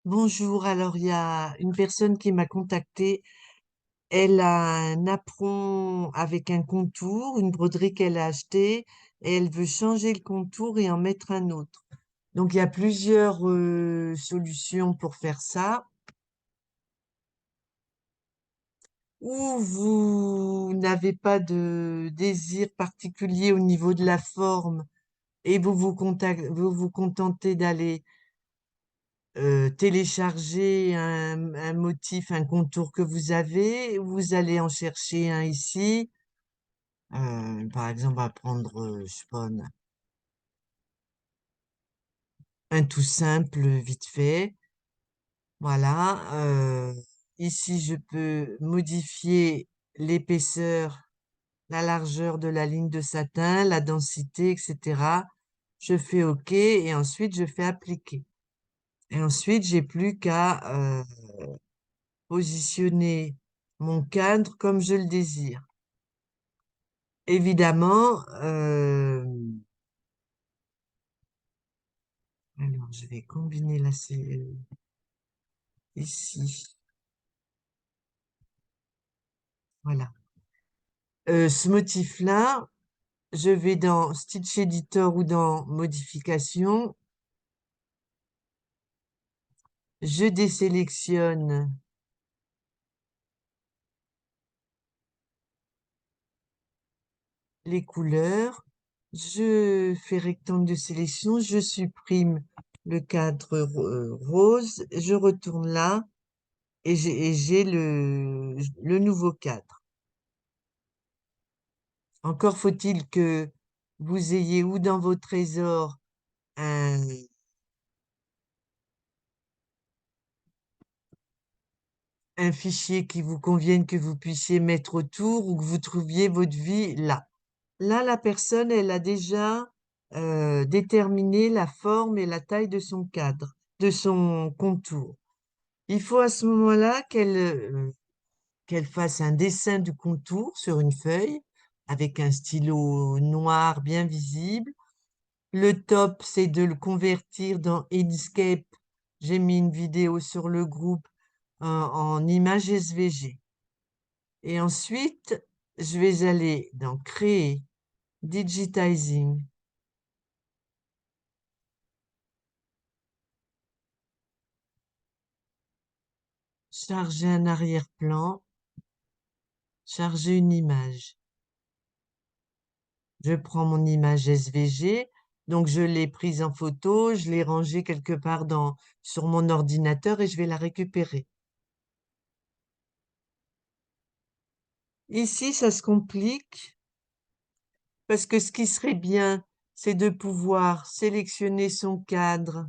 Bonjour, alors il y a une personne qui m'a contactée. Elle a un apron avec un contour, une broderie qu'elle a achetée, et elle veut changer le contour et en mettre un autre. Donc il y a plusieurs solutions pour faire ça. Ou vous n'avez pas de désir particulier au niveau de la forme et vous vous contentez d'aller télécharger un motif, un contour que vous avez, vous allez en chercher un ici. Par exemple, on va prendre, je sais pas, un tout simple, vite fait. Voilà. Ici, je peux modifier l'épaisseur, la largeur de la ligne de satin, la densité, etc. Je fais OK et ensuite je fais appliquer. Et ensuite, j'ai plus qu'à positionner mon cadre comme je le désire. Évidemment, alors je vais combiner la ici. Voilà. Ce motif-là, je vais dans Stitch Editor ou dans Modification. Je désélectionne les couleurs. Je fais rectangle de sélection. Je supprime le cadre rose. Je retourne là et j'ai le nouveau cadre. Encore faut-il que vous ayez ou dans vos trésors un, un fichier qui vous convienne, que vous puissiez mettre autour ou que vous trouviez votre vie là. Là, la personne, elle a déjà déterminé la forme et la taille de son cadre, de son contour. Il faut à ce moment-là qu'elle fasse un dessin du contour sur une feuille avec un stylo noir bien visible. Le top, c'est de le convertir dans Inkscape. J'ai mis une vidéo sur le groupe en image SVG. Et ensuite, je vais aller dans Créer, Digitizing, charger un arrière-plan, charger une image. Je prends mon image SVG, donc je l'ai prise en photo, je l'ai rangée quelque part sur mon ordinateur et je vais la récupérer. Ici, ça se complique parce que ce qui serait bien, c'est de pouvoir sélectionner son cadre.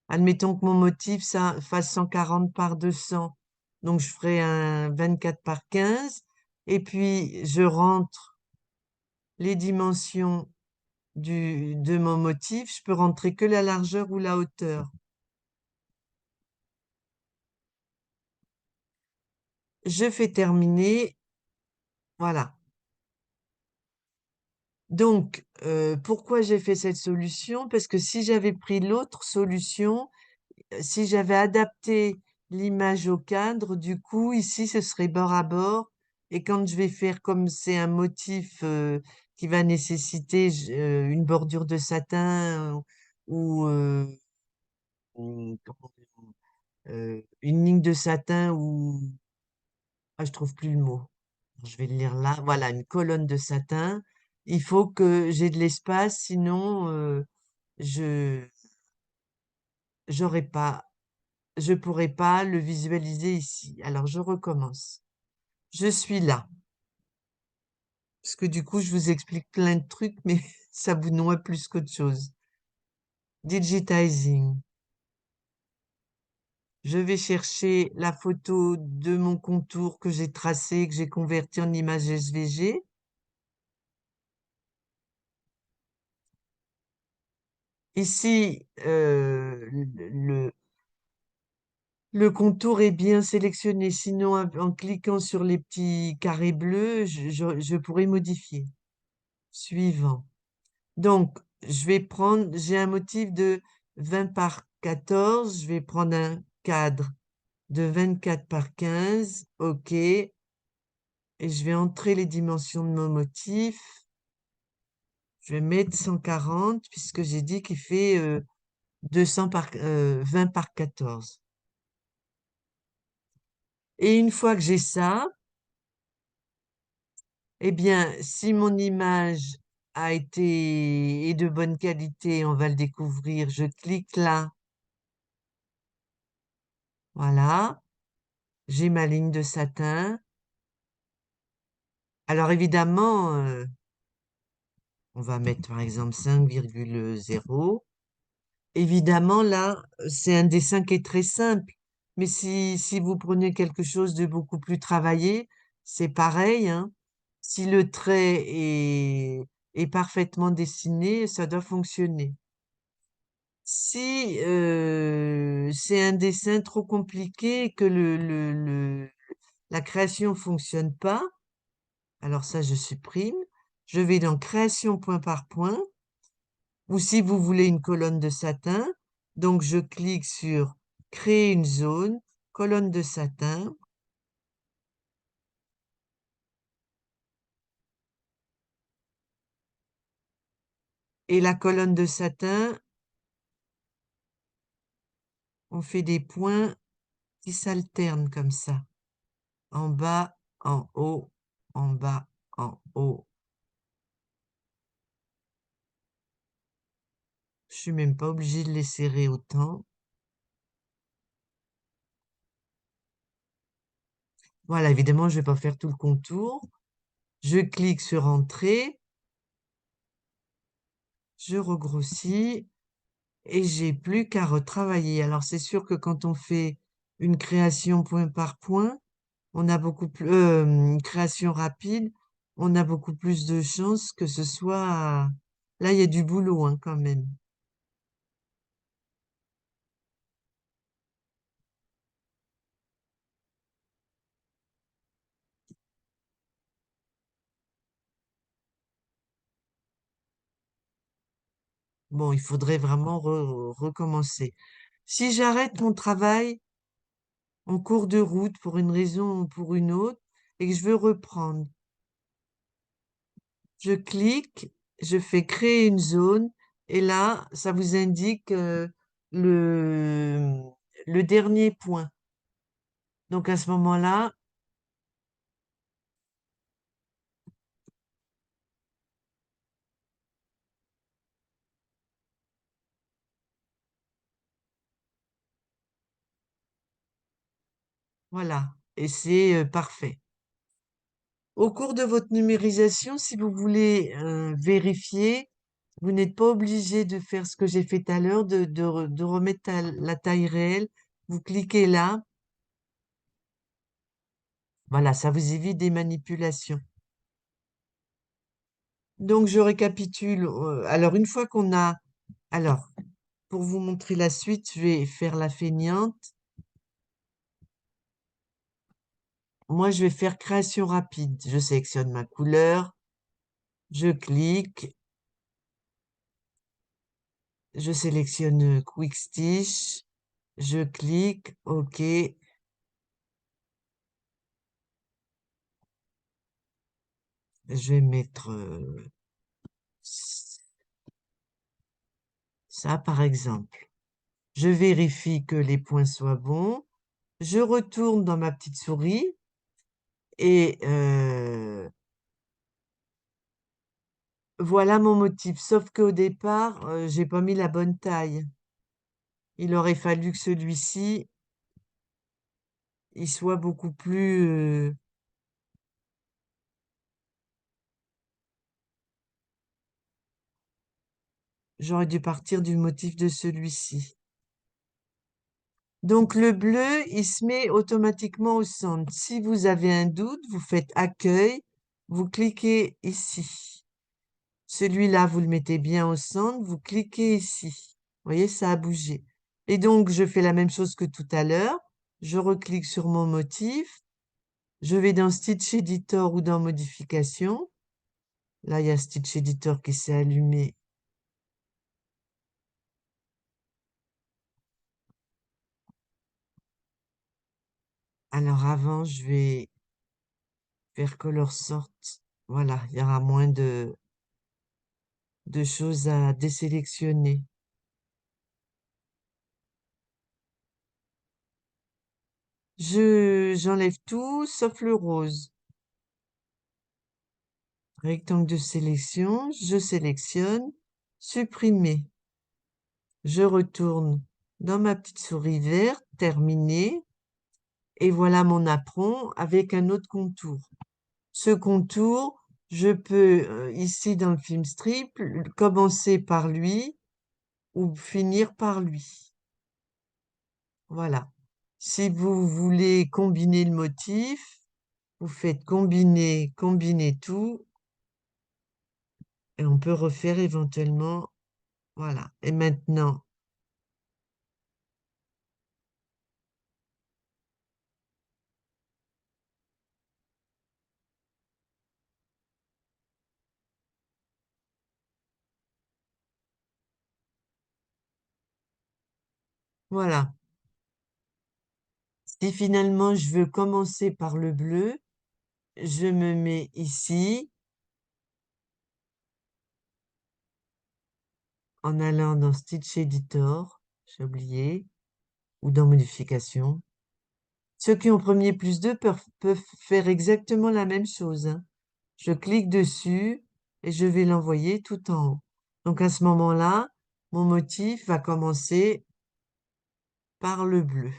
Admettons que mon motif ça fasse 140 par 200, donc je ferai un 24 par 15, et puis je rentre les dimensions de mon motif. Je peux rentrer que la largeur ou la hauteur. Je fais terminer, voilà. Donc, pourquoi j'ai fait cette solution? Parce que si j'avais pris l'autre solution, si j'avais adapté l'image au cadre, du coup, ici, ce serait bord à bord. Et quand je vais faire, comme c'est un motif qui va nécessiter une bordure de satin ou une ligne de satin ou... Ah, je trouve plus le mot. Je vais le lire là. Voilà, une colonne de satin. Il faut que j'ai de l'espace, sinon je j'aurais pas je pourrais pas le visualiser ici. Alors, je recommence. Je suis là. Parce que du coup, je vous explique plein de trucs, mais ça vous noie plus qu'autre chose. Digitizing. Je vais chercher la photo de mon contour que j'ai tracé, que j'ai converti en image SVG. Ici, le contour est bien sélectionné. Sinon, en cliquant sur les petits carrés bleus, je pourrais modifier. Suivant. Donc, je vais prendre, j'ai un motif de 20 par 14. Je vais prendre un cadre de 24 par 15. OK. Et je vais entrer les dimensions de mon motif. Je vais mettre 140 puisque j'ai dit qu'il fait 20 par 14. Et une fois que j'ai ça, eh bien, si mon image est de bonne qualité, on va le découvrir. Je clique là. Voilà. J'ai ma ligne de satin. Alors évidemment, on va mettre par exemple 5,0. Évidemment, là, c'est un dessin qui est très simple. Mais si vous prenez quelque chose de beaucoup plus travaillé, c'est pareil, hein. Si le trait est parfaitement dessiné, ça doit fonctionner. Si c'est un dessin trop compliqué et que la création fonctionne pas, alors ça, je supprime. Je vais dans Création point par point. Ou si vous voulez une colonne de satin, donc je clique sur Créer une zone, colonne de satin. Et la colonne de satin, on fait des points qui s'alternent comme ça. En bas, en haut, en bas, en haut. Je suis même pas obligée de les serrer autant. Voilà, évidemment, je vais pas faire tout le contour. Je clique sur Entrée. Je regrossis et j'ai plus qu'à retravailler. Alors, c'est sûr que quand on fait une création point par point, on a beaucoup plus, une création rapide, on a beaucoup plus de chances que ce soit. Là, il y a du boulot, hein, quand même. Bon, il faudrait vraiment recommencer. Si j'arrête mon travail en cours de route pour une raison ou pour une autre et que je veux reprendre, je clique, je fais créer une zone et là, ça vous indique le, le dernier point. Donc à ce moment-là, voilà, et c'est parfait. Au cours de votre numérisation, si vous voulez vérifier, vous n'êtes pas obligé de faire ce que j'ai fait tout à l'heure, de remettre la taille réelle. Vous cliquez là. Voilà, ça vous évite des manipulations. Donc, je récapitule. Alors, une fois qu'on a... Alors, pour vous montrer la suite, je vais faire la feignante. Moi, je vais faire création rapide. Je sélectionne ma couleur. Je clique. Je sélectionne Quick Stitch. Je clique. OK. Je vais mettre ça, par exemple. Je vérifie que les points soient bons. Je retourne dans ma petite souris et voilà mon motif. Sauf qu'au départ, j'ai pas mis la bonne taille. Il aurait fallu que celui-ci, il soit beaucoup plus... j'aurais dû partir du motif de celui-ci. Donc le bleu, il se met automatiquement au centre. Si vous avez un doute, vous faites Accueil, vous cliquez ici. Celui-là, vous le mettez bien au centre, vous cliquez ici. Vous voyez, ça a bougé. Et donc, je fais la même chose que tout à l'heure. Je reclique sur mon motif. Je vais dans Stitch Editor ou dans Modification. Là, il y a Stitch Editor qui s'est allumé. Alors avant, je vais faire color sort. Voilà, il y aura moins de choses à désélectionner. J'enlève tout sauf le rose. Rectangle de sélection, je sélectionne, supprimer. Je retourne dans ma petite souris verte, terminé. Et voilà mon apron avec un autre contour. Ce contour, je peux, ici dans le film strip, commencer par lui ou finir par lui. Voilà. Si vous voulez combiner le motif, vous faites combiner, combiner tout, et on peut refaire éventuellement. Voilà. Et maintenant, voilà. Si finalement je veux commencer par le bleu, je me mets ici en allant dans Stitch Editor, j'ai oublié, ou dans Modification. Ceux qui ont premier plus 2 peuvent faire exactement la même chose, hein. Je clique dessus et je vais l'envoyer tout en haut. Donc à ce moment-là, mon motif va commencer par le bleu.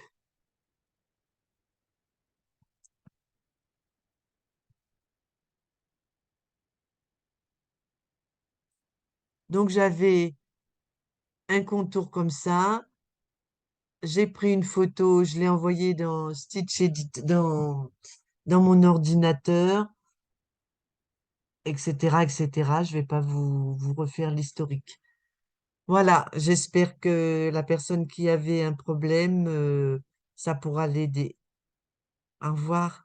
Donc j'avais un contour comme ça. J'ai pris une photo, je l'ai envoyée dans Stitch Edit, dans mon ordinateur, etc., etc. Je vais pas vous refaire l'historique. Voilà, j'espère que la personne qui avait un problème, ça pourra l'aider. Au revoir.